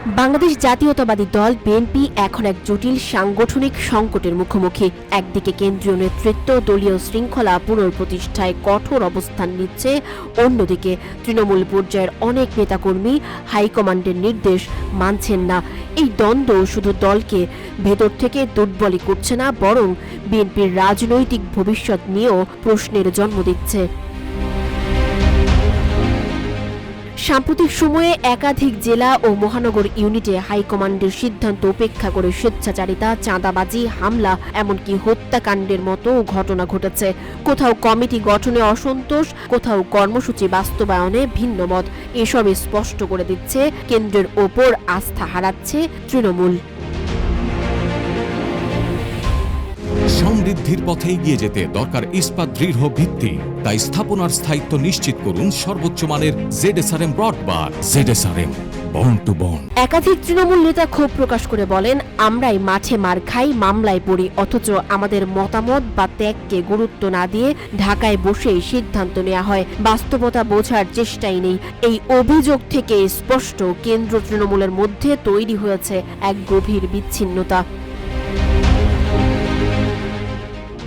বাংলাদেশ জাতীয়তাবাদী দল বিএনপি এখন এক জটিল সাংগঠনিক সংকটের মুখোমুখি। একদিকে কেন্দ্রীয় নেতৃত্ব দলীয় শৃঙ্খলা পুনঃপ্রতিষ্ঠায় কঠোর অবস্থান নিচ্ছে, অন্যদিকে তৃণমূল পর্যায়ের অনেক নেতাকর্মী হাইকমান্ডের নির্দেশ মানছেন না। এই দ্বন্দ্ব শুধু দলকে ভেতর থেকে দুর্বলই করছে না, বরং বিএনপির রাজনৈতিক ভবিষ্যৎ নিয়েও প্রশ্নের জন্ম দিচ্ছে। সাম্প্রতিক সময়ে একাধিক জেলা ও মহানগর ইউনিটে হাইকমান্ডের সিদ্ধান্ত উপেক্ষা করে স্বেচ্ছাচারিতা, চাঁদাবাজি, হামলা, এমনকি হত্যাকাণ্ডের মতো ঘটনা ঘটেছে। কোথাও কমিটি গঠনে অসন্তোষ, কোথাও কর্মসূচি বাস্তবায়নে ভিন্ন মত। এসব স্পষ্ট করে দিচ্ছে কেন্দ্রের ওপর আস্থা হারাচ্ছে তৃণমূল। সমৃদ্ধির পথে এগিয়ে যেতে দরকার ইস্পাত দৃঢ় ভিত্তি। তাই স্থাপনার স্থায়িত্ব নিশ্চিত করুন সর্বোচ্চ মানের ZSRM broadband. ZSRM, bond to bond. একাধিক তৃণমূল নেতা ক্ষোভ প্রকাশ করে বলেন, আমরাই মাঠে মার খাই, মামলায় পড়ি, অথচ আমাদের মতামত বা ত্যাগকে গুরুত্ব না দিয়ে ঢাকায় বসেই সিদ্ধান্ত নেওয়া হয়। বাস্তবতা বোঝার চেষ্টাই নেই। এই অভিযোগ থেকে স্পষ্ট কেন্দ্র তৃণমূলের মধ্যে তৈরি হয়েছে এক গভীর বিচ্ছিন্নতা।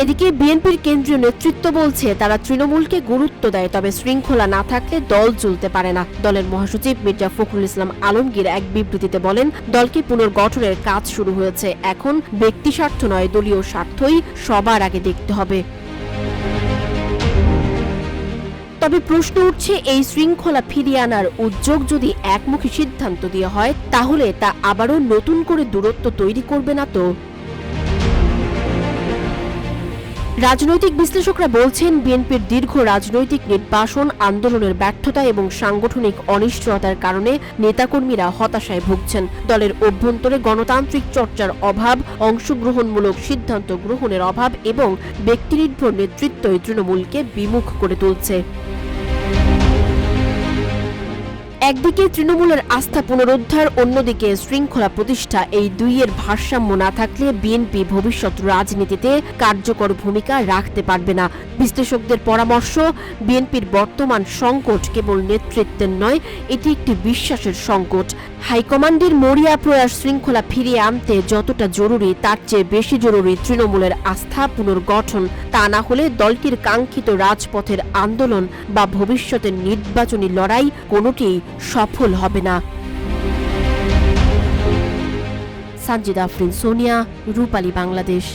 এদিকে বিএনপির কেন্দ্রীয় নেতৃত্ব বলছে তারা তৃণমূলকে গুরুত্ব দেয়, তবে শৃঙ্খলা না থাকলে দল চলতে পারে না। দলের মহাসচিব মির্জা ফখরুল ইসলাম আলমগীর এক বিবৃতিতে বলেন, দলকে পুনর্গঠনের কাজ শুরু হয়েছে। এখন ব্যক্তি স্বার্থ নয়, দলীয় স্বার্থই সবার আগে দেখতে হবে। তবে প্রশ্ন উঠছে, এই শৃঙ্খলা ফিরিয়ে আনার উদ্যোগ যদি একমুখী সিদ্ধান্ত দিয়ে হয়, তাহলে তা আবারও নতুন করে দূরত্ব তৈরি করবে না তো? রাজনৈতিক বিশ্লেষকরা বলছেন, বিএনপির দীর্ঘ রাজনৈতিক নির্বাসন, আন্দোলনের ব্যর্থতা এবং সাংগঠনিক অনিশ্চয়তার কারণে নেতাকর্মীরা হতাশায় ভুগছেন। দলের অভ্যন্তরে গণতান্ত্রিক চর্চার অভাব, অংশগ্রহণমূলক সিদ্ধান্ত গ্রহণের অভাব এবং ব্যক্তিনির্ভর নেতৃত্বই তৃণমূলকে বিমুখ করে তুলছে। একদিকে তৃণমূলের আস্থা পুনরুদ্ধার, অন্যদিকে শৃঙ্খলা প্রতিষ্ঠা, এই দুইয়ের ভারসাম্য না থাকলে বিএনপি ভবিষ্যৎ রাজনীতিতে কার্যকর ভূমিকা রাখতে পারবে না। বিশ্লেষকদের পরামর্শ, বিএনপির বর্তমান সংকট কেবল নেতৃত্বের নয়, এটি একটি বিশ্বাসের সংকট। হাইকমান্ডের মরিয়া প্রয়াস শৃঙ্খলা ফিরিয়ে আনতে যতটা জরুরি, তার চেয়ে বেশি জরুরি তৃণমূলের আস্থা পুনর্গঠন। তা না হলে দলটির কাঙ্ক্ষিত রাজপথের আন্দোলন বা ভবিষ্যতের নির্বাচনী লড়াই কোনোটি সফল হবে না। সানজিদা আফরিন, সোনিয়া, রূপালী, বাংলাদেশ।